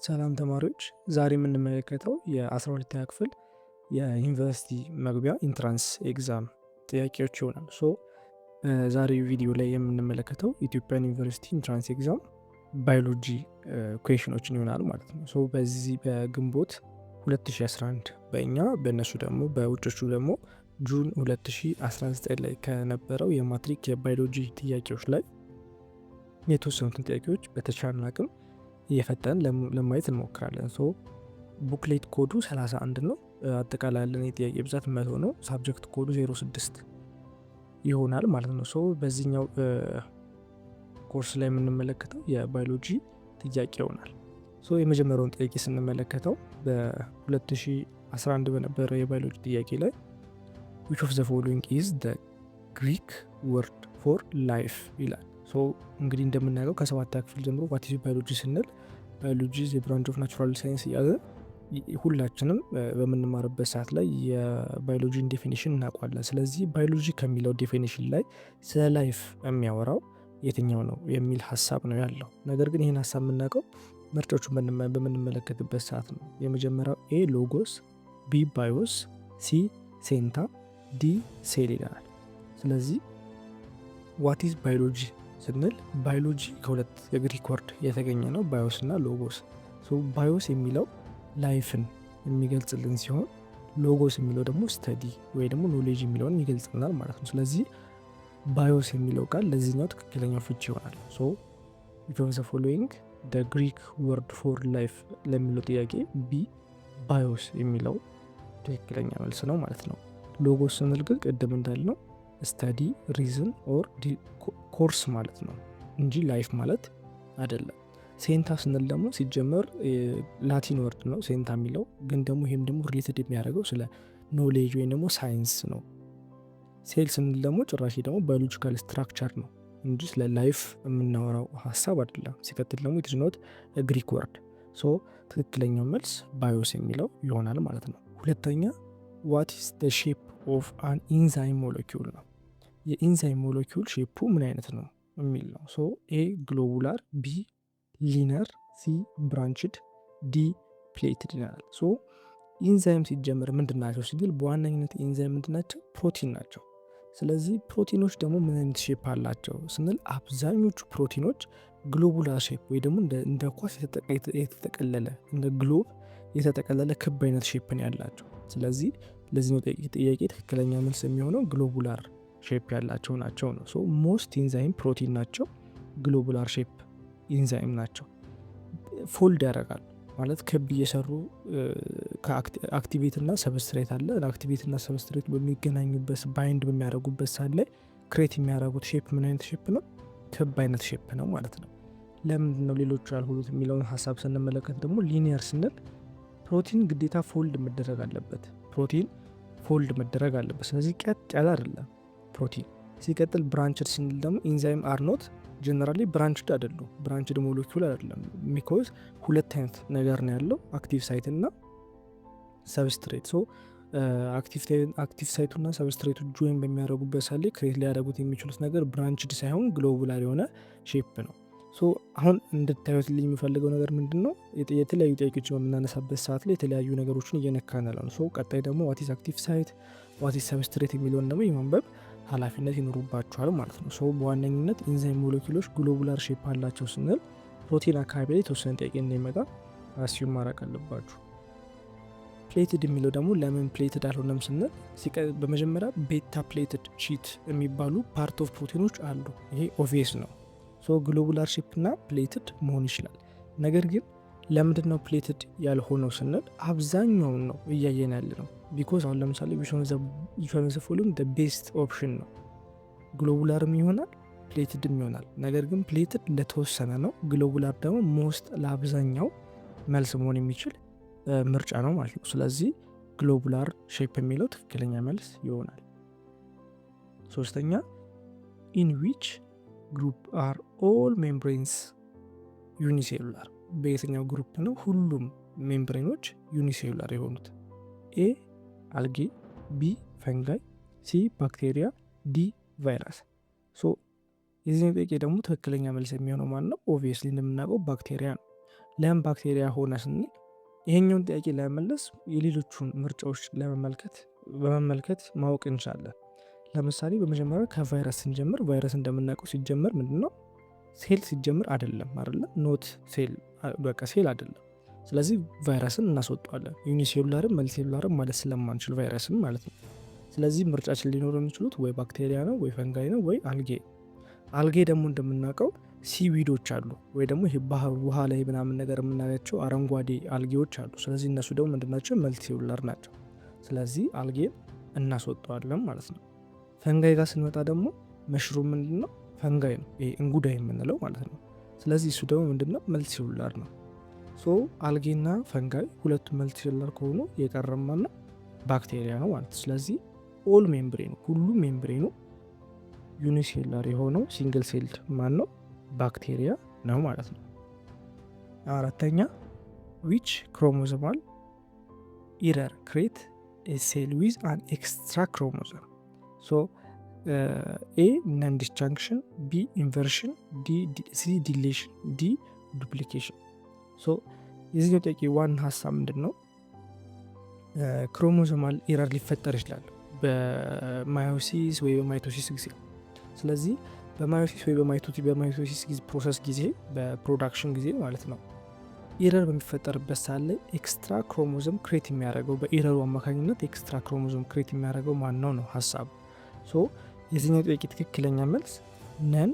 ሰላም ተማሪዎች፣ ዛሬ የምንመለከተው የ12ኛ ክፍል የዩኒቨርሲቲ መግቢያ ኢንትራንስ ኤግዛም ጥያቄዎች ይሆናል። በዛሬው ቪዲዮ ላይ የምንመለከተው ኢትዮጵያን ዩኒቨርሲቲ ኢንትራንስ ኤግዛም ባዮሎጂ ኩዌሽኖችን ይሆናል ማለት ነው። በዚህ በግንቦት 2011 በእኛ በእነሱ ደግሞ በውጮቹ ደግሞ ጁን 2019 ላይ ከነበረው የማትሪክ የባዮሎጂ ጥያቄዎች ላይ የተወሰኑትን ጥያቄዎች በተቻለን አቅም እየፈጠን ለማየት እንሞክራለን። ቡክሌት ኮዱ 31 ነው። አጠቃላይ ያለን የጥያቄ ብዛት 100 ነው። ሳብጀክት ኮዱ 06 ይሆናል ማለት ነው። በዚህኛው ኮርስ ላይ የምንመለከተው የባዮሎጂ ጥያቄ ይሆናል። የመጀመሪያውን ጥያቄ ስንመለከተው በ2011 በነበረው የባዮሎጂ ጥያቄ ላይ which of the following is the Greek word for life ይላል። እንግዲህ እንደምናየው ከ7ኛ ክፍል ጀምሮ ዋት ኢዝ ባዮሎጂ ስንል ባዮሎጂ ዘ ብራንች ኦፍ ናቹራል ሳይንስ እያለ ሁላችንም በምንማርበት ሰዓት ላይ የባዮሎጂን ዴፊኒሽን እናውቋለን። ስለዚህ ባዮሎጂ ከሚለው ዴፊኒሽን ላይ ስለ ላይፍ የሚያወራው የትኛው ነው የሚል ሀሳብ ነው ያለው። ነገር ግን ይህን ሀሳብ የምናውቀው ምርጫዎቹን በምንመለከትበት ሰዓት ነው። የመጀመሪያው ኤ ሎጎስ፣ ቢ ባዮስ፣ ሲ ሴንታ፣ ዲ ሴል ይለናል። ስለዚህ ዋት ኢዝ ባዮሎጂ ስንል ባዮሎጂ ከሁለት የግሪክ ወርድ የተገኘ ነው፣ ባዮስ እና ሎጎስ። ባዮስ የሚለው ላይፍን የሚገልጽልን ሲሆን ሎጎስ የሚለው ደግሞ ስተዲ ወይ ደግሞ ኖሌጅ የሚለውን ይገልጽልናል ማለት ነው። ስለዚህ ባዮስ የሚለው ቃል ለዚህኛው ትክክለኛው ፍቺ ይሆናል። which of the following the Greek word for life ለሚለው ጥያቄ ቢ ባዮስ የሚለው ትክክለኛ መልስ ነው ማለት ነው። ሎጎስ ስንል ግን ቅድም እንዳልነው ስተዲ ሪዝን ኦር ኮርስ ማለት ነው እንጂ ላይፍ ማለት አይደለም። ሴንታ ስንል ደግሞ ሲጀመር ላቲን ወርድ ነው ሴንታ የሚለው ግን ደግሞ ይህም ደግሞ ሪሌትድ የሚያደርገው ስለ ኖሌጅ ወይም ደግሞ ሳይንስ ነው። ሴል ስንል ደግሞ ጭራሽ ደግሞ ባዮሎጂካል ስትራክቸር ነው እንጂ ስለ ላይፍ የምናወራው ሀሳብ አይደለም። ሲቀጥል ደግሞ ኢት ኢዝ ኖት ግሪክ ወርድ። ትክክለኛው መልስ ባዮስ የሚለው ይሆናል ማለት ነው። ሁለተኛ ዋት ኢዝ ዘ ሼፕ ኦፍ አን ኢንዛይም ሞለኪውል ነው። የኢንዛይም ሞለኪውል ሼፑ ምን አይነት ነው የሚል ነው። ኤ ግሎቡላር፣ ቢ ሊነር፣ ሲ ብራንችድ፣ ዲ ፕሌትድ ይላል። ኢንዛይም ሲጀመር ምንድን ናቸው ሲል በዋነኝነት ኢንዛይም ምንድን ናቸው? ፕሮቲን ናቸው። ስለዚህ ፕሮቲኖች ደግሞ ምን አይነት ሼፕ አላቸው ስንል አብዛኞቹ ፕሮቲኖች ግሎቡላር ሼፕ ወይ ደግሞ እንደ ኳስ የተጠቀለለ እንደ ግሎብ የተጠቀለለ ክብ አይነት ሼፕን ያላቸው። ስለዚህ ለዚህ ጥያቄ ትክክለኛ መልስ የሚሆነው ግሎቡላር ሼፕ ያላቸው ናቸው ነው። ሞስት ኢንዛይም ፕሮቲን ናቸው፣ ግሎቡላር ሼፕ ኢንዛይም ናቸው። ፎልድ ያደርጋሉ ማለት ክብ እየሰሩ ከአክቲቬት እና ሰብስትሬት አለ። አክቲቬት እና ሰብስትሬት በሚገናኙበት ባይንድ በሚያደርጉበት ሳት ላይ ክሬት የሚያደርጉት ሼፕ ምን አይነት ሼፕ ነው? ክብ አይነት ሼፕ ነው ማለት ነው። ለምንድን ነው ሌሎቹ ያልሆኑት የሚለውን ሀሳብ ስንመለከት ደግሞ ሊኒየር ስንል ፕሮቲን ግዴታ ፎልድ መደረግ አለበት። ፕሮቲን ፎልድ መደረግ አለበት። ስለዚህ ቀጥ ያለ አይደለም ፕሮቲን። ሲቀጥል ብራንችድ ስንል ደግሞ ኢንዛይም አርኖት ጀነራሊ ብራንችድ አይደሉም። ብራንችድ ሞለኪውል አይደለም። ሚኮዝ ሁለት አይነት ነገር ነው ያለው፣ አክቲቭ ሳይት እና ሰብስትሬት። አክቲቭ ሳይቱ እና ሰብስትሬቱ ጆይን በሚያደርጉበት ሳሌ ክሬት ሊያደርጉት የሚችሉት ነገር ብራንችድ ሳይሆን ግሎቡላር የሆነ ሼፕ ነው። አሁን እንድታዩት ልኝ የሚፈልገው ነገር ምንድን ነው? የተለያዩ ጥያቄዎች በምናነሳበት ሰዓት ላይ የተለያዩ ነገሮችን እየነካነላ ነው። ቀጣይ ደግሞ ዋት ኢዝ አክቲቭ ሳይት፣ ዋት ኢዝ ሰብስትሬት የሚለውን ደግሞ የማንበብ ኃላፊነት ይኖሩባቸዋል ማለት ነው። በዋነኝነት ኢንዛይም ሞለኪውሎች ግሎቡላር ሼፕ አላቸው ስንል ፕሮቲን አካባቢ ላይ የተወሰነ ጥያቄ እንዳይመጣ አስዩም ማድረግ አለባችሁ። ፕሌትድ የሚለው ደግሞ ለምን ፕሌትድ አልሆነም ስንል በመጀመሪያ ቤታ ፕሌትድ ሺት የሚባሉ ፓርት ኦፍ ፕሮቲኖች አሉ። ይሄ ኦቪየስ ነው። ግሎቡላር ሼፕ እና ፕሌትድ መሆን ይችላል። ነገር ግን ለምንድን ነው ፕሌትድ ያልሆነው ስንል አብዛኛውን ነው እያየን ያለ ነው። ቢኮዝ አሁን ለምሳሌ ቪሾን ፎሎዊንግ ቤስት ኦፕሽን ነው። ግሎቡላርም ይሆናል ፕሌትድም ይሆናል። ነገር ግን ፕሌትድ ለተወሰነ ነው፣ ግሎቡላር ደግሞ ሞስት ለአብዛኛው መልስ መሆን የሚችል ምርጫ ነው ማለት ነው። ስለዚህ ግሎቡላር ሼፕ የሚለው ትክክለኛ መልስ ይሆናል። ሶስተኛ ኢን ዊች ግሩፕ አር ኦል ሜምብሬንስ ዩኒሴሉላር፣ በየትኛው ግሩፕ ነው ሁሉም ሜምብሬኖች ዩኒሴሉላር የሆኑት? ኤ አልጌ፣ ቢ ፈንጋይ፣ ሲ ባክቴሪያ፣ ዲ ቫይረስ። የዚህ ጥያቄ ደግሞ ትክክለኛ መልስ የሚሆነው ማለት ነው ኦብቪየስሊ እንደምናውቀው ባክቴሪያ ነው። ለምን ባክቴሪያ ሆነ ስንል ይሄኛውን ጥያቄ ለመመለስ የሌሎቹን ምርጫዎች በመመልከት ማወቅ እንችላለን። ለምሳሌ በመጀመሪያ ከቫይረስ ስንጀምር ቫይረስ እንደምናውቀው ሲጀመር ምንድነው ሴል ሲጀምር አይደለም አይደለ ኖት ሴል በቃ ሴል አይደለም። ስለዚህ ቫይረስን እናስወጣለን ዩኒሴሉላርም መልቲሴሉላርም ማለት ስለማንችል ቫይረስም ማለት ነው። ስለዚህ ምርጫችን ሊኖሩ የሚችሉት ወይ ባክቴሪያ ነው ወይ ፈንጋይ ነው ወይ አልጌ ደግሞ እንደምናውቀው ሲዊዶች አሉ ወይ ደግሞ ይሄ ውሃ ላይ ምናምን ነገር የምናያቸው አረንጓዴ አልጌዎች አሉ። ስለዚህ እነሱ ደግሞ ምንድናቸው መልቲሴሉላር ናቸው። ስለዚህ አልጌን እናስወጣዋለን ማለት ነው። ፈንጋይ ጋር ስንመጣ ደግሞ መሽሩም ምንድነው ፈንጋይ ነው፣ ይሄ እንጉዳይ የምንለው ማለት ነው። ስለዚህ እሱ ደግሞ ምንድነው መልቲሴሉላር ነው። ሶ አልጌና ፈንጋይ ሁለቱም መልቲሴሉላር ከሆኑ የቀረማና ባክቴሪያ ነው ማለት ነው። ስለዚህ ኦል ሜምብሬኑ ሁሉም ሜምብሬኑ ዩኒሴሉላር የሆነው ሲንግል ሴልድ ማን ነው ባክቴሪያ ነው ማለት ነው። አራተኛ ዊች ክሮሞዞማል ኢረር ክሬት ኤ ሴል ዊዝ አን ኤክስትራ ክሮሞዞም። ሶ ኤ ነን ዲስጃንክሽን፣ ቢ ኢንቨርሽን፣ ሲ ዲሌሽን፣ ዲ ዱፕሊኬሽን። ሶ የዚህኛው ጥያቄ ዋና ሀሳብ ምንድን ነው? ክሮሞዞማል ኢረር ሊፈጠር ይችላል በማዮሲስ ወይ በማይቶሲስ ጊዜ። ስለዚህ በማዮሲስ ወይ በማይቶሲስ ፕሮሰስ ጊዜ በፕሮዳክሽን ጊዜ ማለት ነው ኢረር በሚፈጠርበት ሰዓት ላይ ኤክስትራ ክሮሞዞም ክሬት የሚያደርገው በኢረሩ አማካኝነት ኤክስትራ ክሮሞዞም ክሬት የሚያደርገው ማነው ነው ሀሳብ። ሶ የዚህኛው ጥያቄ ትክክለኛ መልስ ነን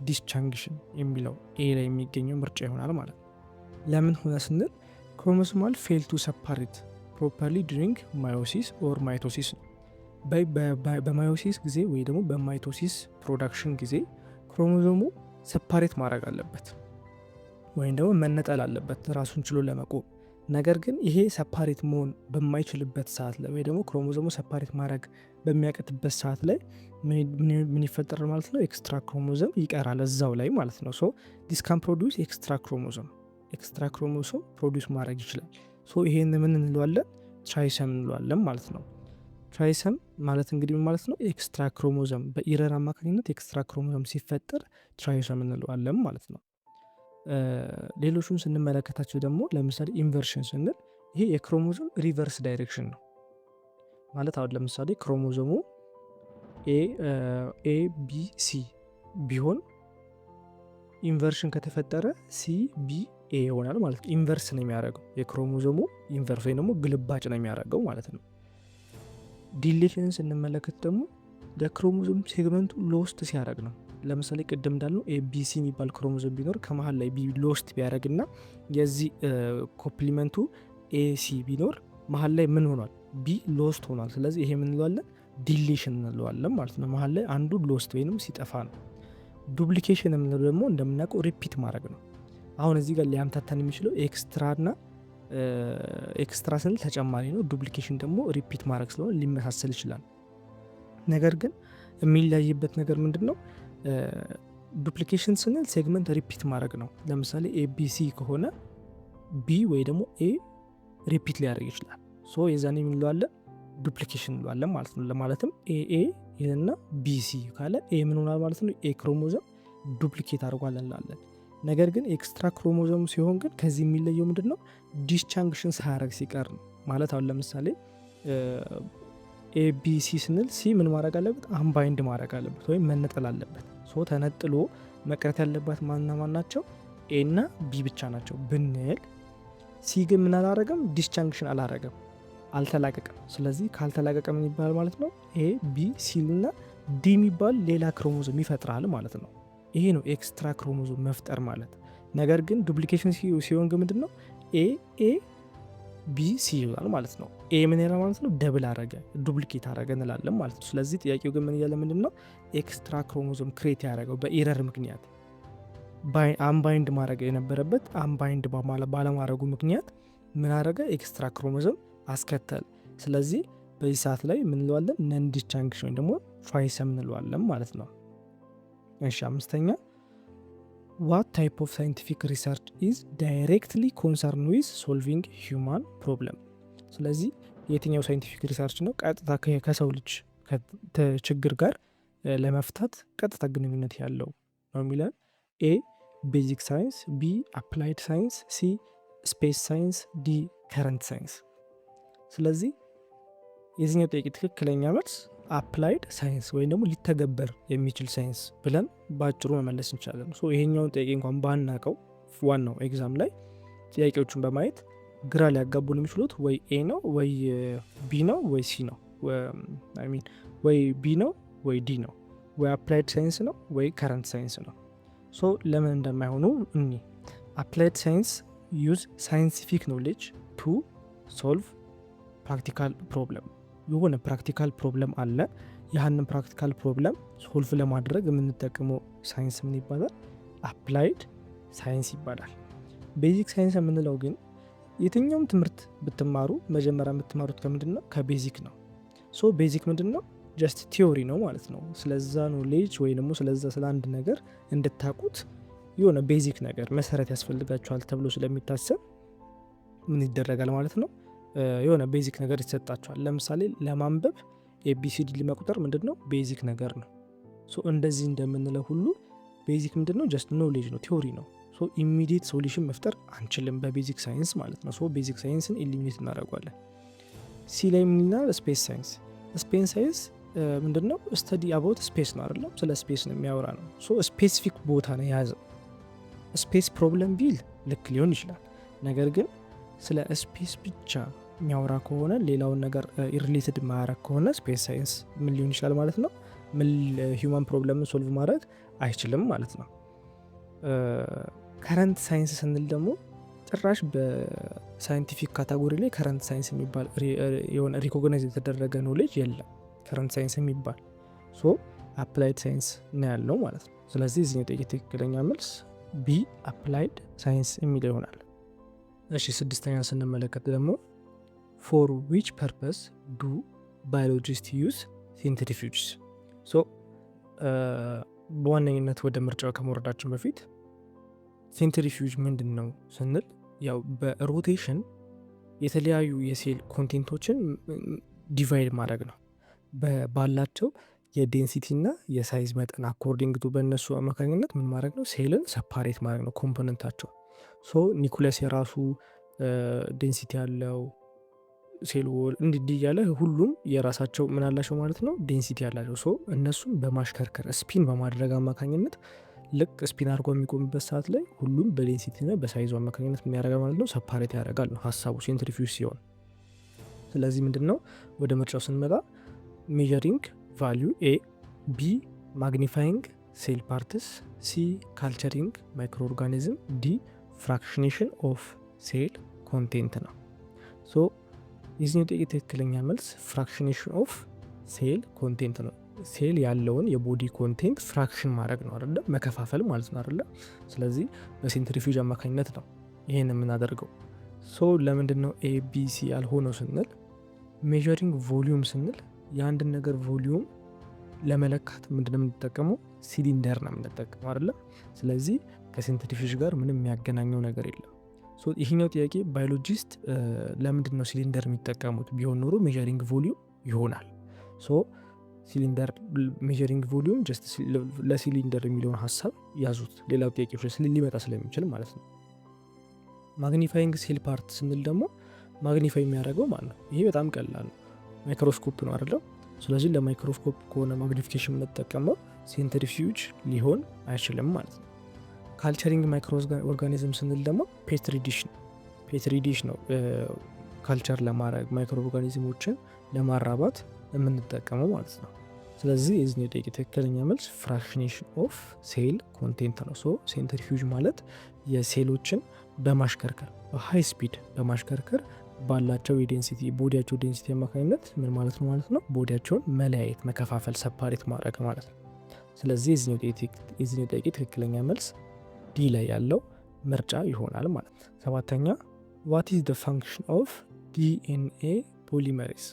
ዲስጃንክሽን የሚለው ኤ ላይ የሚገኘው ምርጫ ይሆናል ማለት ነው። ለምን ሆነ ስንል ክሮሞሶማል ፌል ቱ ሰፓሬት ፕሮፐርሊ ዱሪንግ ማዮሲስ ኦር ማይቶሲስ ነው። በማዮሲስ ጊዜ ወይ ደግሞ በማይቶሲስ ፕሮዳክሽን ጊዜ ክሮሞዞሙ ሰፓሬት ማድረግ አለበት ወይም ደግሞ መነጠል አለበት ራሱን ችሎ ለመቆም። ነገር ግን ይሄ ሰፓሬት መሆን በማይችልበት ሰዓት ላይ ወይ ደግሞ ክሮሞዞሙ ሰፓሬት ማድረግ በሚያቀጥበት ሰዓት ላይ ምን ይፈጠራል ማለት ነው? ኤክስትራ ክሮሞዞም ይቀራል እዛው ላይ ማለት ነው። ሶ ዲስ ካን ፕሮዲውስ ኤክስትራ ክሮሞዞም ፕሮዲውስ ማድረግ ይችላል። ሶ ይሄን ምን እንለዋለን? ትራይሰም እንለዋለን ማለት ነው። ትራይሰም ማለት እንግዲህ ማለት ነው ኤክስትራ ክሮሞዞም በኢረር አማካኝነት ኤክስትራ ክሮሞዞም ሲፈጠር ትራይሰም እንለዋለን ማለት ነው። ሌሎቹን ስንመለከታቸው ደግሞ ለምሳሌ ኢንቨርሽን ስንል ይሄ የክሮሞዞም ሪቨርስ ዳይሬክሽን ነው ማለት። አሁን ለምሳሌ ክሮሞዞሙ ኤ ቢ ሲ ቢሆን ኢንቨርሽን ከተፈጠረ ሲ ቢ ኤ ይሆናል ማለት ነው። ኢንቨርስ ነው የሚያደርገው የክሮሞዞሙ ኢንቨርስ ወይ ደግሞ ግልባጭ ነው የሚያደርገው ማለት ነው። ዲሌሽን ስንመለከት ደግሞ ለክሮሞዞም ሴግመንቱ ሎስት ሲያደርግ ነው። ለምሳሌ ቅድም እንዳልነው ኤቢሲ የሚባል ክሮሞዞም ቢኖር ከመሀል ላይ ቢ ሎስት ቢያደርግ እና የዚህ ኮምፕሊመንቱ ኤሲ ቢኖር መሀል ላይ ምን ሆኗል? ቢ ሎስት ሆኗል። ስለዚህ ይሄ ምን እንለዋለን? ዲሌሽን እንለዋለን ማለት ነው። መሀል ላይ አንዱ ሎስት ወይንም ሲጠፋ ነው። ዱፕሊኬሽን የምንለው ደግሞ እንደምናውቀው ሪፒት ማድረግ ነው። አሁን እዚህ ጋር ሊያምታታን የሚችለው ኤክስትራና ኤክስትራ ስንል ተጨማሪ ነው። ዱፕሊኬሽን ደግሞ ሪፒት ማድረግ ስለሆነ ሊመሳሰል ይችላል። ነገር ግን የሚለያይበት ነገር ምንድን ነው? ዱፕሊኬሽን ስንል ሴግመንት ሪፒት ማድረግ ነው። ለምሳሌ ኤቢሲ ከሆነ ቢ ወይ ደግሞ ኤ ሪፒት ሊያደርግ ይችላል። ሶ የዛን የምንለዋለን ዱፕሊኬሽን እንለዋለን ማለት ነው። ለማለትም ኤኤ ይህና ቢሲ ካለ ኤ ምን ሆናል ማለት ነው? ኤ ክሮሞዞም ዱፕሊኬት አድርጓል እንላለን። ነገር ግን ኤክስትራ ክሮሞዞም ሲሆን ግን ከዚህ የሚለየው ምንድን ነው? ዲስጃንክሽን ሳያደርግ ሲቀር ነው ማለት። አሁን ለምሳሌ ኤቢሲ ስንል ሲ ምን ማድረግ አለበት? አምባይንድ ማድረግ አለበት ወይም መነጠል አለበት። ሶ ተነጥሎ መቅረት ያለባት ማና ናቸው? ኤ እና ቢ ብቻ ናቸው ብንል፣ ሲ ግን ምን አላረገም? ዲስጃንክሽን አላረገም፣ አልተላቀቀም። ስለዚህ ካልተላቀቀ ምን ይባላል ማለት ነው? ኤ ቢ ሲ እና ዲ የሚባል ሌላ ክሮሞዞም ይፈጥራል ማለት ነው። ይሄ ነው ኤክስትራ ክሮሞዞም መፍጠር ማለት። ነገር ግን ዱፕሊኬሽን ሲሆን ግን ምንድን ነው? ኤ ቢ ሲ ይላል ማለት ነው። ኤ ምን ያለ ማለት ነው? ደብል አረገ፣ ዱፕሊኬት አረገ እንላለን ማለት ነው። ስለዚህ ጥያቄው ግን ምን እያለ ምንድን ነው? ኤክስትራ ክሮሞዞም ክሬት ያደረገው በኢረር ምክንያት አምባይንድ ማድረግ የነበረበት አምባይንድ ባለማድረጉ ምክንያት ምን አረገ? ኤክስትራ ክሮሞዞም አስከተል። ስለዚህ በዚህ ሰዓት ላይ ምን እንለዋለን? ነን ዲስጃንክሽን ወይም ደግሞ ትራይሰም እንለዋለን ማለት ነው። እሺ፣ አምስተኛ what type of scientific research is directly concerned with solving human problem? ስለዚህ የትኛው ሳይንቲፊክ ሪሰርች ነው ቀጥታ ከሰው ልጅ ችግር ጋር ለመፍታት ቀጥታ ግንኙነት ያለው ነው የሚለን? ኤ ቤዚክ ሳይንስ፣ ቢ አፕላይድ ሳይንስ፣ ሲ ስፔስ ሳይንስ፣ ዲ ከረንት ሳይንስ። ስለዚህ የዚህኛው ጥያቄ ትክክለኛ መልስ አፕላይድ ሳይንስ ወይም ደግሞ ሊተገበር የሚችል ሳይንስ ብለን በአጭሩ መመለስ እንችላለን። ይሄኛውን ጥያቄ እንኳን ባናቀው ዋናው ኤግዛም ላይ ጥያቄዎቹን በማየት ግራ ሊያጋቡን የሚችሉት ወይ ኤ ነው ወይ ቢ ነው ወይ ሲ ነው ወይ ቢ ነው ወይ ዲ ነው ወይ አፕላይድ ሳይንስ ነው ወይ ከረንት ሳይንስ ነው። ለምን እንደማይሆኑ እኒ አፕላይድ ሳይንስ ዩዝ ሳይንቲፊክ ኖሌጅ ቱ ሶልቭ ፕራክቲካል ፕሮብለም። የሆነ ፕራክቲካል ፕሮብለም አለ። ያህንን ፕራክቲካል ፕሮብለም ሶልቭ ለማድረግ የምንጠቀመው ሳይንስ ምን ይባላል? አፕላይድ ሳይንስ ይባላል። ቤዚክ ሳይንስ የምንለው ግን የትኛውም ትምህርት ብትማሩ መጀመሪያ የምትማሩት ከምንድን ነው? ከቤዚክ ነው። ቤዚክ ምንድን ነው? ጀስት ቲዮሪ ነው ማለት ነው። ስለዛ ኖሌጅ ወይ ደግሞ ስለዛ ስለ አንድ ነገር እንድታቁት የሆነ ቤዚክ ነገር መሰረት ያስፈልጋቸዋል ተብሎ ስለሚታሰብ ምን ይደረጋል ማለት ነው? የሆነ ቤዚክ ነገር ይሰጣቸዋል። ለምሳሌ ለማንበብ ኤቢሲዲ ለመቁጠር ምንድን ነው? ቤዚክ ነገር ነው። እንደዚህ እንደምንለው ሁሉ ቤዚክ ምንድን ነው? ጀስት ኖሌጅ ነው፣ ቲዮሪ ነው። ኢሚዲየት ሶሉሽን መፍጠር አንችልም በቤዚክ ሳይንስ ማለት ነው። ቤዚክ ሳይንስን ኢሊሚኔት እናደርጓለን። ሲ ላይ ምንና ስፔስ ሳይንስ። ስፔስ ሳይንስ ምንድን ነው? ስተዲ አባውት ስፔስ ነው አይደለም? ስለ ስፔስ ነው የሚያወራ ነው። ስፔሲፊክ ቦታ ነው የያዘው። ስፔስ ፕሮብለም ቢል ልክ ሊሆን ይችላል። ነገር ግን ስለ ስፔስ ብቻ የሚያወራ ከሆነ ሌላውን ነገር ኢሪሌትድ ማያረግ ከሆነ ስፔስ ሳይንስ ምን ሊሆን ይችላል ማለት ነው? ምን ሂውማን ፕሮብለምን ሶልቭ ማድረግ አይችልም ማለት ነው። ከረንት ሳይንስ ስንል ደግሞ ጭራሽ በሳይንቲፊክ ካታጎሪ ላይ ከረንት ሳይንስ የሚባል የሆነ ሪኮግናይዝ የተደረገ ኖሌጅ የለም። ከረንት ሳይንስ የሚባል አፕላይድ ሳይንስ ነው ያለው ማለት ነው። ስለዚህ እዚህ ጥያቄ ትክክለኛ መልስ ቢ አፕላይድ ሳይንስ የሚለው ይሆናል። እሺ 6ኛ ስንመለከት ደግሞ ፎር ዊች ፐርፐስ ዱ ባዮሎጂስት ዩዝ ሴንትሪፊውጅስ። በዋነኝነት ወደ ምርጫው ከመውረዳችን በፊት ሴንትሪፊውጅ ምንድን ነው ስንል ያው በሮቴሽን የተለያዩ የሴል ኮንቴንቶችን ዲቫይድ ማድረግ ነው ባላቸው የዴንሲቲ እና የሳይዝ መጠን አኮርዲንግ ቱ በእነሱ አማካኝነት ምን ማድረግ ነው? ሴልን ሰፓሬት ማድረግ ነው ኮምፖነንታቸው። ኒኩለስ የራሱ ዴንሲቲ ያለው ሴል ወል እንዲህ እያለ ሁሉም የራሳቸው ምን አላቸው ማለት ነው? ዴንሲቲ ያላቸው። እነሱም በማሽከርከር ስፒን በማድረግ አማካኝነት ልክ ስፒን አድርጎ የሚቆምበት ሰዓት ላይ ሁሉም በዴንሲቲ እና በሳይዙ አማካኝነት ምን ያደርጋል ማለት ነው? ሰፓሬት ያደርጋል ነው ሀሳቡ ሴንትሪፊውጅ ሲሆን። ስለዚህ ምንድን ነው ወደ ምርጫው ስንመጣ ሜዠሪንግ ቫሊዩ ኤ፣ ቢ ማግኒፋይንግ ሴል ፓርትስ፣ ሲ ካልቸሪንግ ማይክሮ ኦርጋኒዝም፣ ዲ ፍራክሽኔሽን ኦፍ ሴል ኮንቴንት ነው። የዚህኛው ጥያቄ ትክክለኛ መልስ ፍራክሽኔሽን ኦፍ ሴል ኮንቴንት ነው። ሴል ያለውን የቦዲ ኮንቴንት ፍራክሽን ማድረግ ነው አይደለ? መከፋፈል ማለት ነው አይደለ? ስለዚህ በሴንትሪፊውጅ አማካኝነት ነው ይሄን የምናደርገው። ለምንድን ነው ኤ ቢ ሲ ያልሆነው ስንል ሜዠሪንግ ቮሊዩም ስንል የአንድን ነገር ቮሊዩም ለመለካት ምንድነው የምንጠቀመው? ሲሊንደር ነው የምንጠቀመው አይደለ? ስለዚህ ከሴንትሪፊውጅ ጋር ምንም የሚያገናኘው ነገር የለም። ይህኛው ጥያቄ ባዮሎጂስት ለምንድን ነው ሲሊንደር የሚጠቀሙት ቢሆን ኖሮ ሜዠሪንግ ቮሊዩም ይሆናል። ሲሊንደር ሜዠሪንግ ቮሊዩም ጀስት ለሲሊንደር የሚለውን ሀሳብ ያዙት፣ ሌላው ጥያቄዎች ሊመጣ ስለሚችል ማለት ነው። ማግኒፋይንግ ሴል ፓርት ስንል ደግሞ ማግኒፋይ የሚያደርገው ማለት ነው። ይሄ በጣም ቀላል ነው፣ ማይክሮስኮፕ ነው አይደለም? ስለዚህ ለማይክሮስኮፕ ከሆነ ማግኒፊኬሽን የምንጠቀመው ሴንትሪፊውጅ ሊሆን አይችልም ማለት ነው። ካልቸሪንግ ማይክሮ ኦርጋኒዝም ስንል ደግሞ ፔትሪ ዲሽ ነው ካልቸር ለማድረግ ማይክሮ ኦርጋኒዝሞችን ለማራባት የምንጠቀመው ማለት ነው። ስለዚህ የዚህ ጥያቄ ትክክለኛ መልስ ፍራክሽኔሽን ኦፍ ሴል ኮንቴንት ነው። ሴንትሪፊውጅ ማለት የሴሎችን በማሽከርከር በሃይ ስፒድ በማሽከርከር ባላቸው የዴንሲቲ ቦዲያቸው ዴንሲቲ አማካኝነት ምን ማለት ነው ማለት ነው? ቦዲያቸውን መለያየት፣ መከፋፈል፣ ሰፓሬት ማድረግ ማለት ነው። ስለዚህ የዚህኛው ጥያቄ ትክክለኛ መልስ ዲ ላይ ያለው ምርጫ ይሆናል ማለት ነው። 7ኛ ዋት ኢዝ ደ ፋንክሽን ኦፍ ዲኤንኤ ፖሊመሬዝ።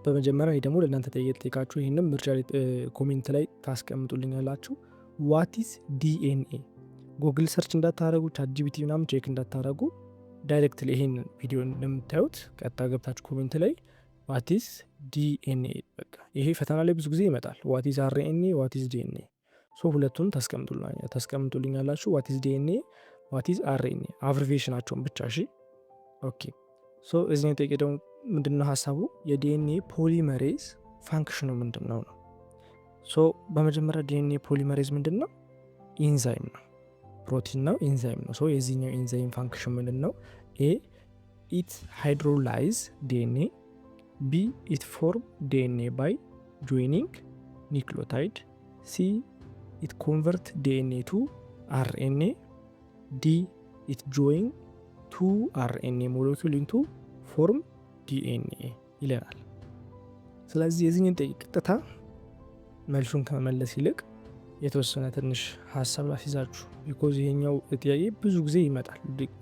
በመጀመሪያ ደግሞ ለእናንተ ጠይቃችሁ ይህንም ምርጫ ኮሜንት ላይ ታስቀምጡልኛላችሁ። ዋት ኢዝ ዲኤንኤ? ጉግል ሰርች እንዳታረጉ፣ ቻትጂፒቲ ምናምን ቼክ እንዳታረጉ፣ ዳይሬክት ይሄን ቪዲዮ እንደምታዩት ቀጥታ ገብታችሁ ኮሜንት ላይ ዋቲስ ዲኤንኤ። በቃ ይሄ ፈተና ላይ ብዙ ጊዜ ይመጣል። ዋቲስ አርኤንኤ፣ ዋቲስ ዲኤንኤ። ሁለቱን ታስቀምጡልኛላችሁ። ዋት ኢዝ ዲኤንኤ፣ ዋት ኢዝ አርኤንኤ አብሪቬሽናቸውን ብቻ። እሺ ኦኬ። እዚህ ጠቂ ደግሞ ምንድነው ሀሳቡ? የዲኤንኤ ፖሊመሬዝ ፋንክሽኑ ምንድነው ነው። በመጀመሪያ ዲኤንኤ ፖሊመሬዝ ምንድነው? ኢንዛይም ነው፣ ፕሮቲን ነው፣ ኢንዛይም ነው። የዚህኛው ኢንዛይም ፋንክሽን ምንድነው? ኤ ኢት ሃይድሮላይዝ ዲኤንኤ፣ ቢ ኢት ፎርም ዲኤንኤ ባይ ጆይኒንግ ኒክሎታይድ፣ ሲ ኢት ኮንቨርት ዲኤንኤ ቱ አርኤንኤ፣ ዲ ኢት ጆይን ቱ አርኤንኤ ሞለኪል ኢንቱ ፎርም ዲኤንኤ ይለናል። ስለዚህ የዚህን ጠቂ ቀጥታ መልሱን ከመመለስ ይልቅ የተወሰነ ትንሽ ሀሳብ ላስይዛችሁ። ቢኮዝ ይሄኛው ጥያቄ ብዙ ጊዜ ይመጣል።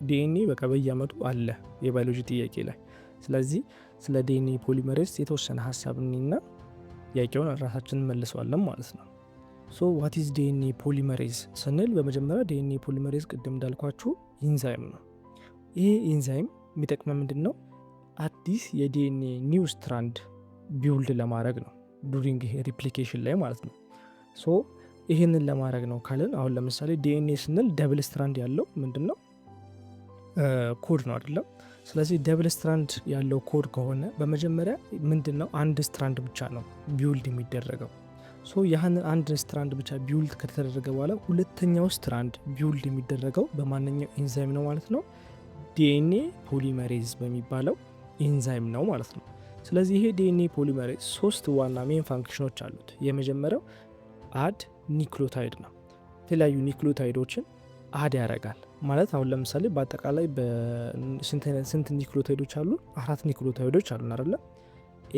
ዲኤንኤ በቃ በየአመቱ አለ የባዮሎጂ ጥያቄ ላይ። ስለዚህ ስለ ዲኤንኤ ፖሊመሬዝ የተወሰነ ሀሳብ እኔና ጥያቄውን ራሳችን መልሰዋለን ማለት ነው። ዋት ኢዝ ዲኤንኤ ፖሊመሬዝ ስንል በመጀመሪያ ዲኤንኤ ፖሊመሬዝ ቅድም እንዳልኳችሁ ኢንዛይም ነው። ይሄ ኢንዛይም የሚጠቅመ ምንድን ነው? አዲስ የዲኤንኤ ኒው ስትራንድ ቢውልድ ለማድረግ ነው፣ ዱሪንግ ሪፕሊኬሽን ላይ ማለት ነው። ይህንን ለማድረግ ነው ካልን አሁን ለምሳሌ ዲኤንኤ ስንል ደብል ስትራንድ ያለው ምንድን ነው? ኮድ ነው አይደለም? ስለዚህ ደብል ስትራንድ ያለው ኮድ ከሆነ በመጀመሪያ ምንድን ነው አንድ ስትራንድ ብቻ ነው ቢውልድ የሚደረገው። ያህንን አንድ ስትራንድ ብቻ ቢውልድ ከተደረገ በኋላ ሁለተኛው ስትራንድ ቢውልድ የሚደረገው በማንኛው ኢንዛይም ነው ማለት ነው? ዲኤንኤ ፖሊመሬዝ በሚባለው ኢንዛይም ነው ማለት ነው። ስለዚህ ይሄ ዲኤንኤ ፖሊመሬዝ 3 ዋና ሜን ፋንክሽኖች አሉት። የመጀመሪያው አድ ኒክሎታይድ ነው። የተለያዩ ኒክሎታይዶችን አድ ያደርጋል ማለት አሁን ለምሳሌ በአጠቃላይ ስንት ኒክሎታይዶች አሉ? 4 ኒክሎታይዶች አሉ አይደለ?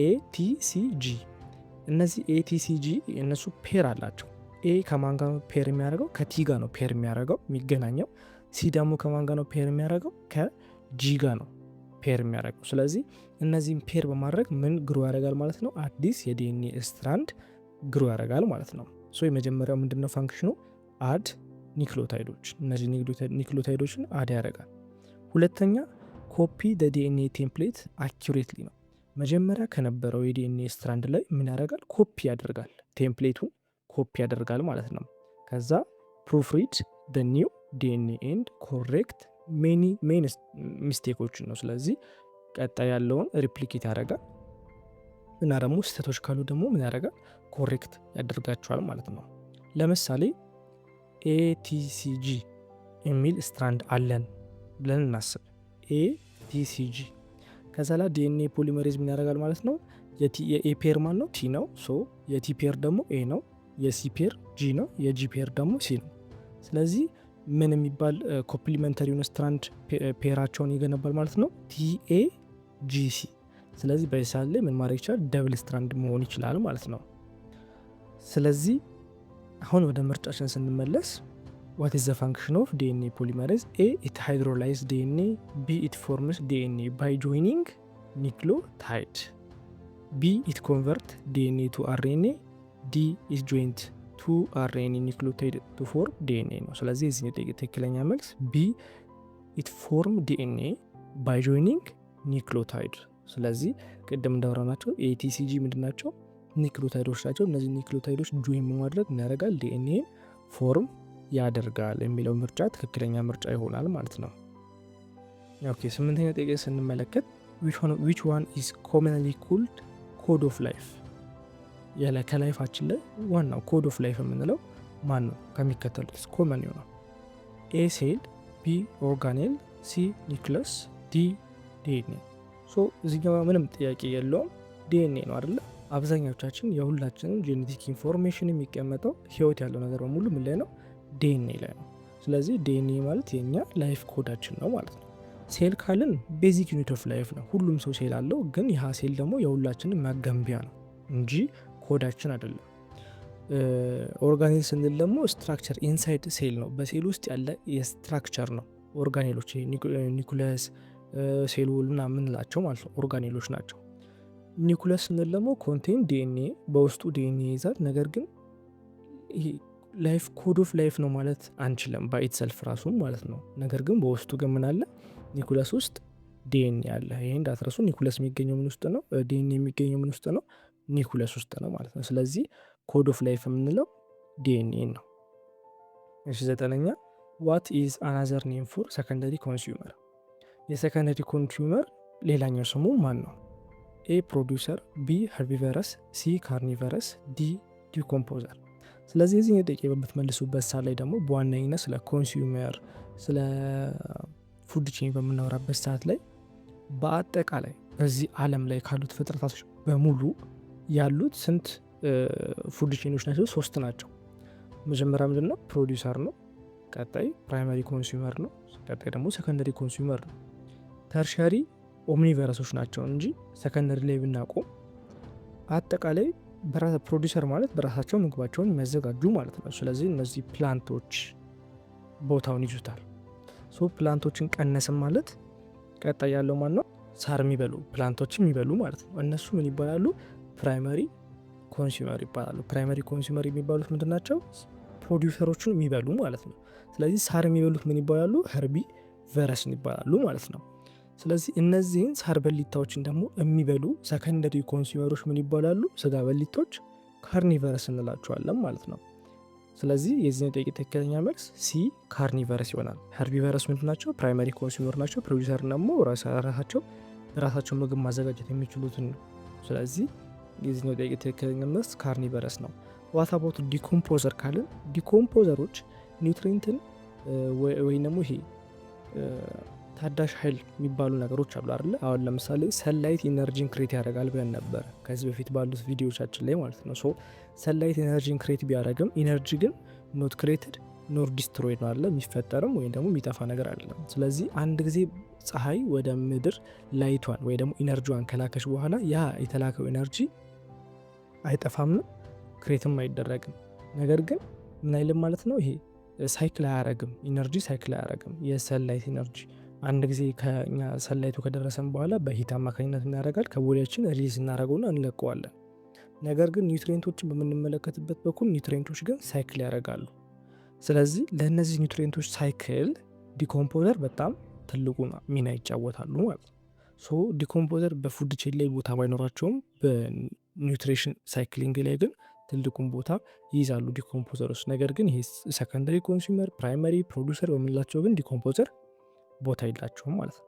ኤቲሲጂ። እነዚህ ኤቲሲጂ የእነሱ ፔር አላቸው። ኤ ከማን ጋር ነው ፔር የሚያደርገው? ከቲ ጋር ነው ፔር የሚያደርገው የሚገናኘው። ሲ ደግሞ ከማን ጋር ነው ፔር የሚያደርገው? ከጂ ጋር ነው ፔር የሚያደርገው። ስለዚህ እነዚህም ፔር በማድረግ ምን ግሮ ያደርጋል ማለት ነው? አዲስ የዲኤንኤ ስትራንድ ግሮ ያደርጋል ማለት ነው። የመጀመሪያው ምንድነው ፋንክሽኑ? አድ ኒክሎታይዶች፣ እነዚህ ኒክሎታይዶችን አድ ያደርጋል። ሁለተኛ ኮፒ ዲኤንኤ ቴምፕሌት አኪሬትሊ ነው። መጀመሪያ ከነበረው የዲኤንኤ ስትራንድ ላይ ምን ያደርጋል? ኮፒ ያደርጋል፣ ቴምፕሌቱን ኮፒ ያደርጋል ማለት ነው። ከዛ ፕሩፍሪድ ኒው ዲኤንኤ ኤንድ ኮሬክት ሜኒ ሚስቴኮችን ነው። ስለዚህ ቀጣይ ያለውን ሪፕሊኬት ያደርጋል እና ደግሞ ስህተቶች ካሉ ደግሞ ምን ያደርጋል? ኮሬክት ያደርጋቸዋል ማለት ነው። ለምሳሌ ኤቲሲጂ የሚል ስትራንድ አለን ብለን እናስብ። ኤቲሲጂ ከዛ ላይ ዲኤንኤ ፖሊመሬዝ ምን ያደርጋል ማለት ነው? የኤ ፔር ማን ነው? ቲ ነው። የቲ ፔር ደግሞ ኤ ነው። የሲ ፔር ጂ ነው። የጂ ፔር ደግሞ ሲ ነው። ስለዚህ ምን የሚባል ኮምፕሊመንተሪውን ስትራንድ ፔራቸውን ይገነባል ማለት ነው? ቲኤ ጂሲ። ስለዚህ በዚህ ሰዓት ላይ ምን ማድረግ ይችላል? ደብል ስትራንድ መሆን ይችላል ማለት ነው። ስለዚህ አሁን ወደ ምርጫችን ስንመለስ what is the function of DNA polymerase? A it hydrolyze DNA, B it forms DNA by joining nucleotide, B it convert DNA to RNA, D is joined to RNA nucleotide to form DNA ነው። ስለዚህ እዚህ ትክክለኛ መልስ B it form DNA by joining nucleotide። ስለዚህ ቅድም እንዳወራናቸው ኤቲሲጂ ምንድናቸው? ኒክሎታይዶች ናቸው። እነዚህ ኒክሎታይዶች ጆይን በማድረግ ያደርጋል ዲኤንኤ ፎርም ያደርጋል የሚለው ምርጫ ትክክለኛ ምርጫ ይሆናል ማለት ነው። ኦኬ 8ኛ ጥያቄ ስንመለከት which one is commonly called code of life? ያለ ከላይፋችን ላይ ዋናው ኮድ ኦፍ ላይፍ የምንለው ማን ነው? ከሚከተሉት ኮመን ነው። ኤ ሴል፣ ቢ ኦርጋኔል፣ ሲ ኒውክለስ፣ ዲ ዲኤንኤ። እዚህ ጋር ምንም ጥያቄ የለውም ዲኤንኤ ነው አይደለ? አብዛኛዎቻችን የሁላችንም ጄኔቲክ ኢንፎርሜሽን የሚቀመጠው ህይወት ያለው ነገር በሙሉ ምን ላይ ነው? ዲኤንኤ ላይ ነው። ስለዚህ ዲኤንኤ ማለት የኛ ላይፍ ኮዳችን ነው ማለት ነው። ሴል ካልን ቤዚክ ዩኒት ኦፍ ላይፍ ነው። ሁሉም ሰው ሴል አለው፣ ግን ይህ ሴል ደግሞ የሁላችንም መገንቢያ ነው እንጂ ኮዳችን አይደለም። ኦርጋኔል ስንል ደግሞ ስትራክቸር ኢንሳይድ ሴል ነው፣ በሴል ውስጥ ያለ የስትራክቸር ነው። ኦርጋኔሎች ኒኩለስ፣ ሴል ወል ምናምን የምንላቸው ማለት ነው ኦርጋኔሎች ናቸው። ኒኩለስ ስንል ደግሞ ኮንቴን ዲኤንኤ፣ በውስጡ ዲኤንኤ ይዛል። ነገር ግን ላይፍ ኮድ ኦፍ ላይፍ ነው ማለት አንችልም በኢትሰልፍ ራሱ ማለት ነው። ነገር ግን በውስጡ ግን ምን አለ? ኒኩለስ ውስጥ ዲኤንኤ አለ። ይሄ እንዳትረሱ። ኒኩለስ የሚገኘው ምን ውስጥ ነው? ዲኤንኤ የሚገኘው ምን ውስጥ ነው? ኒኩለስ ውስጥ ነው ማለት ነው። ስለዚህ ኮድ ኦፍ ላይፍ የምንለው ዲኤንኤ ነው። እሺ 9ኛ ዋት ኢዝ አናዘር ኔም ፎር ሰከንደሪ ኮንሱመር? የሰከንደሪ ኮንሱመር ሌላኛው ስሙ ማን ነው? ኤ ፕሮዲውሰር፣ ቢ ሄርቢቨረስ፣ ሲ ካርኒቨረስ፣ ዲ ዲኮምፖዘር። ስለዚህ የዚህ ጥያቄ በምትመልሱበት ሰዓት ላይ ደግሞ በዋነኝነት ስለ ኮንሱመር ስለ ፉድ ቼን በምናወራበት ሰዓት ላይ በአጠቃላይ በዚህ ዓለም ላይ ካሉት ፍጥረታቶች በሙሉ ያሉት ስንት ፉድ ቼኖች ናቸው? 3 ናቸው። መጀመሪያ ምንድን ነው? ፕሮዲውሰር ነው። ቀጣይ ፕራይመሪ ኮንሱመር ነው። ቀጣይ ደግሞ ሰከንደሪ ኮንሱመር ነው። ተርሻሪ ኦምኒቨረሶች ናቸው እንጂ ሰከንደሪ ላይ ብናቆም አጠቃላይ ፕሮዲውሰር ማለት በራሳቸው ምግባቸውን የሚያዘጋጁ ማለት ነው። ስለዚህ እነዚህ ፕላንቶች ቦታውን ይዙታል። ፕላንቶችን ቀነስም ማለት ቀጣይ ያለው ማን ነው? ሳር የሚበሉ ፕላንቶችን የሚበሉ ማለት ነው። እነሱ ምን ይባላሉ? ፕራይመሪ ኮንሱመር ይባላሉ። ፕራይመሪ ኮንሱመር የሚባሉት ምንድን ናቸው? ፕሮዲውሰሮችን የሚበሉ ማለት ነው። ስለዚህ ሳር የሚበሉት ምን ይባላሉ? ሄርቢ ቨረስን ይባላሉ ማለት ነው። ስለዚህ እነዚህን ሳር በሊታዎችን ደግሞ የሚበሉ ሰከንደሪ ኮንሱመሮች ምን ይባላሉ? ስጋ በሊቶች ካርኒቨረስ እንላቸዋለን ማለት ነው። ስለዚህ የዚህን ጥያቄ ትክክለኛ መልስ ሲ ካርኒቨረስ ይሆናል። ሄርቢቨረስ ምንድን ናቸው? ፕራይመሪ ኮንሱመር ናቸው። ፕሮዲውሰር ደግሞ ራሳቸው ምግብ ማዘጋጀት የሚችሉትን ነው። ስለዚህ የዚህኛው ጥያቄ ትክክለኛ መልስ ካርኒቨረስ ነው። ዋት አባውት ዲኮምፖዘር ካልን ዲኮምፖዘሮች ኒውትሪንትን ወይም ደግሞ ይሄ ታዳሽ ኃይል የሚባሉ ነገሮች አሉ አይደለ? አሁን ለምሳሌ ሰንላይት ኢነርጂን ክሬት ያደርጋል ብለን ነበር ከዚህ በፊት ባሉት ቪዲዮቻችን ላይ ማለት ነው። ሰንላይት ኢነርጂን ክሬት ቢያደርግም ኢነርጂ ግን ኖት ክሬትድ ኖር ዲስትሮይድ ነው አለ፣ የሚፈጠርም ወይም ደግሞ የሚጠፋ ነገር አይደለም። ስለዚህ አንድ ጊዜ ፀሐይ ወደ ምድር ላይቷን ወይ ደግሞ ኢነርጂዋን ከላከች በኋላ ያ የተላከው ኢነርጂ አይጠፋም፣ ክሬትም አይደረግም። ነገር ግን ምን አይልም ማለት ነው። ይሄ ሳይክል አያረግም፣ ኢነርጂ ሳይክል አያረግም። የሰንላይት ኢነርጂ አንድ ጊዜ ከኛ ሰንላይቱ ከደረሰን በኋላ በሂት አማካኝነት እናደርጋል ከቦዲያችን ሪሊዝ እናደረገውና እንለቀዋለን። ነገር ግን ኒውትሪየንቶችን በምንመለከትበት በኩል ኒውትሪየንቶች ግን ሳይክል ያደርጋሉ። ስለዚህ ለእነዚህ ኒውትሪየንቶች ሳይክል ዲኮምፖዘር በጣም ትልቁ ሚና ይጫወታሉ ማለት ነው። ዲኮምፖዘር በፉድ ቼን ላይ ቦታ ባይኖራቸውም በኒውትሪሽን ሳይክሊንግ ላይ ግን ትልቁን ቦታ ይይዛሉ ዲኮምፖዘሮች። ነገር ግን ይሄ ሰከንደሪ ኮንሱመር፣ ፕራይመሪ፣ ፕሮዲውሰር በምንላቸው ግን ዲኮምፖዘር ቦታ የላቸውም ማለት ነው።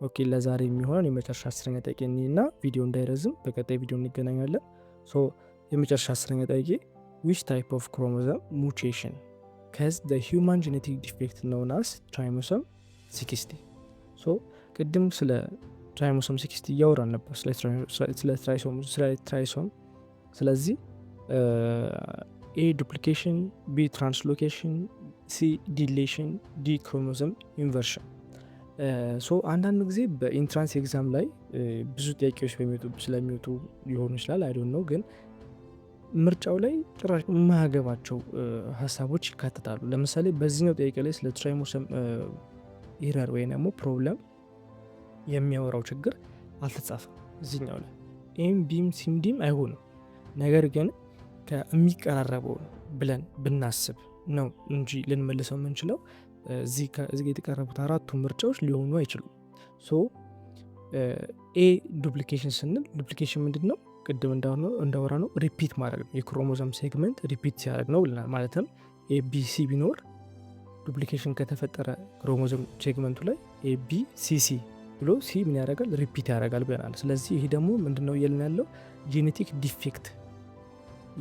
ኦኬ ለዛሬ የሚሆነን የመጨረሻ 10ኛ ጥያቄ እና ቪዲዮ እንዳይረዝም በቀጣይ ቪዲዮ እንገናኛለን። የመጨረሻ 10ኛ ጥያቄ which type of chromosome mutation caused the human genetic defect known as trisomy 60? ቅድም ስለ ትራይሶም 60 እያወራን ነበር፣ ስለ ትራይሶም። ስለዚህ ኤ ዱፕሊኬሽን፣ ቢ ትራንስሎኬሽን፣ ሲ ዲሌሽን፣ ዲ ክሮሞዞም ኢንቨርሽን። አንዳንድ ጊዜ በኢንትራንስ ኤግዛም ላይ ብዙ ጥያቄዎች ስለሚወጡ ሊሆኑ ይችላል፣ አይ ዶንት ኖ። ግን ምርጫው ላይ ጭራሽ የማያገባቸው ሀሳቦች ይካተታሉ። ለምሳሌ በዚህኛው ጥያቄ ላይ ስለ ትራይሶም ኤረር ወይም ደግሞ ፕሮብለም የሚያወራው ችግር አልተጻፈም እዚህኛው ላይ። ኤም ቢም ሲም ዲም አይሆንም። ነገር ግን ከሚቀራረበው ብለን ብናስብ ነው እንጂ ልንመልሰው የምንችለው እዚህ የተቀረቡት 4ቱ ምርጫዎች ሊሆኑ አይችሉም። ኤ ዱፕሊኬሽን ስንል ዱፕሊኬሽን ምንድን ነው? ቅድም እንዳወራ ነው ሪፒት ማድረግ ነው። የክሮሞዞም ሴግመንት ሪፒት ሲያደርግ ነው ብለናል። ማለትም ኤቢሲ ቢኖር ዱፕሊኬሽን ከተፈጠረ ክሮሞዞም ሴግመንቱ ላይ ኤቢሲሲ ብሎ ሲ ምን ያደርጋል? ሪፒት ያደርጋል ብለናል። ስለዚህ ይሄ ደግሞ ምንድነው እያልን ያለው? ጄኔቲክ ዲፌክት፣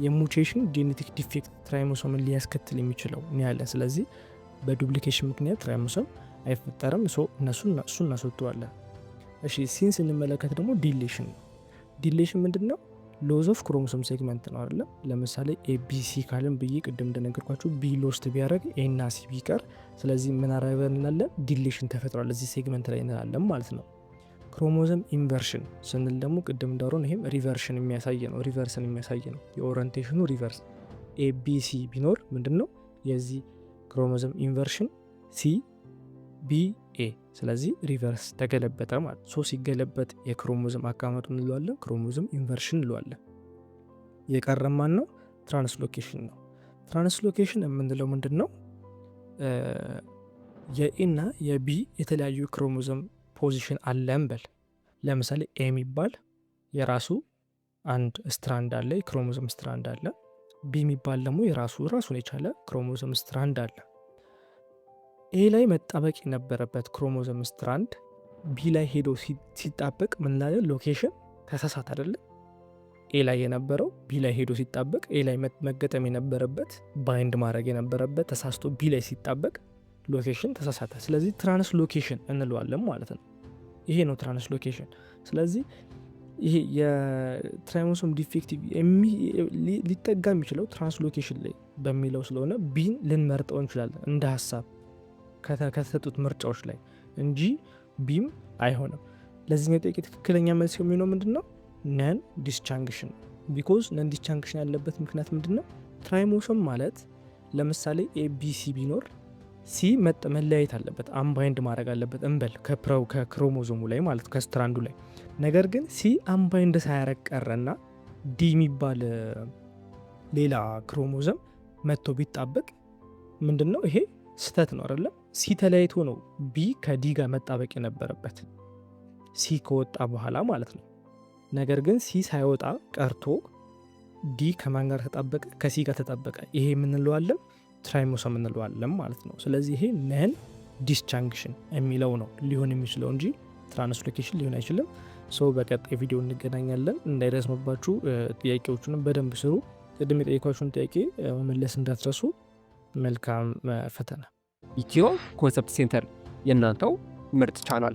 የሙቴሽን ጄኔቲክ ዲፌክት ትራይሞሶምን ሊያስከትል የሚችለው ያለን። ስለዚህ በዱፕሊኬሽን ምክንያት ትራይሞሶም አይፈጠርም። እሱን እናስወጥዋለን። እሺ ሲን ስንመለከት ደግሞ ዲሌሽን ነው። ዲሌሽን ምንድን ነው? ሎዝ ኦፍ ክሮሞሶም ሴግመንት ነው አይደለም። ለምሳሌ ኤቢሲ ካልን ብዬ ቅድም እንደነገርኳችሁ ቢ ሎስት ቢያደረግ ኤና ሲ ቢቀር፣ ስለዚህ ምን አረገን እንላለን? ዲሌሽን ተፈጥሯል እዚህ ሴግመንት ላይ እንላለን ማለት ነው። ክሮሞዞም ኢንቨርሽን ስንል ደግሞ ቅድም እንዳወራን ይሄም ሪቨርሽን የሚያሳይ ነው፣ ሪቨርስን የሚያሳይ ነው። የኦሪንቴሽኑ ሪቨርስ ኤቢሲ ቢኖር ምንድን ነው የዚህ ክሮሞዞም ኢንቨርሽን ሲ ቢ ኤ፣ ስለዚህ ሪቨርስ ተገለበጠ ማለት። ሲገለበጥ የክሮሞዞም አቀማመጡ እንለዋለን ክሮሞዞም ኢንቨርሽን እንለዋለን። የቀረማን ነው ትራንስሎኬሽን ነው። ትራንስሎኬሽን የምንለው ምንድን ነው? የኤ እና የቢ የተለያዩ ክሮሞዞም ፖዚሽን አለን በል። ለምሳሌ ኤ የሚባል የራሱ አንድ ስትራንድ አለ፣ የክሮሞዞም ስትራንድ አለ። ቢ የሚባል ደግሞ ራሱን የቻለ ክሮሞዞም ስትራንድ አለ። ኤ ላይ መጣበቅ የነበረበት ክሮሞዞም ስትራንድ ቢ ላይ ሄዶ ሲጣበቅ ምን ላለ ሎኬሽን ተሳሳት አይደለም። ኤ ላይ የነበረው ቢ ላይ ሄዶ ሲጣበቅ ኤ ላይ መገጠም የነበረበት ባይንድ ማድረግ የነበረበት ተሳስቶ ቢ ላይ ሲጣበቅ ሎኬሽን ተሳሳተ። ስለዚህ ትራንስሎኬሽን እንለዋለን ማለት ነው። ይሄ ነው ትራንስሎኬሽን። ስለዚህ ይሄ የትራይሞሶም ዲፌክቲቭ ሊጠጋ የሚችለው ትራንስሎኬሽን ላይ በሚለው ስለሆነ ቢን ልንመርጠው እንችላለን እንደ ሀሳብ ከተሰጡት ምርጫዎች ላይ እንጂ ቢም አይሆንም። ለዚህኛው ጥያቄ ትክክለኛ መልስ የሚሆነው ምንድን ነው? ነን ዲስጃንክሽን። ቢኮዝ ነን ዲስጃንክሽን ያለበት ምክንያት ምንድን ነው? ትራይሞሶም ማለት ለምሳሌ ኤቢሲ ቢኖር ሲ መለያየት አለበት፣ አምባይንድ ማድረግ አለበት እንበል ከክሮሞዞሙ ላይ ማለት ከስትራንዱ ላይ። ነገር ግን ሲ አምባይንድ ሳያረግ ቀረና ዲ የሚባል ሌላ ክሮሞዞም መጥቶ ቢጣበቅ ምንድን ነው ይሄ? ስተት ነው አይደለም? ሲ ተለያይቶ ነው ቢ ከዲ ጋር መጣበቅ የነበረበት ሲ ከወጣ በኋላ ማለት ነው። ነገር ግን ሲ ሳይወጣ ቀርቶ ዲ ከማን ጋር ተጣበቀ? ከሲ ጋር ተጣበቀ። ይሄ የምንለዋለን ትራይሞሶም እንለዋለን ማለት ነው። ስለዚህ ይሄ ነን ዲስጃንክሽን የሚለው ነው ሊሆን የሚችለው እንጂ ትራንስሎኬሽን ሊሆን አይችልም። በቀጣይ ቪዲዮ እንገናኛለን። እንዳይረዝምባችሁ ጥያቄዎቹንም በደንብ ስሩ። ቅድም የጠየኳችሁን ጥያቄ መመለስ እንዳትረሱ። መልካም ፈተና። ኢትዮ ኮንሰፕት ሴንተር የእናንተው ምርጥ ቻናል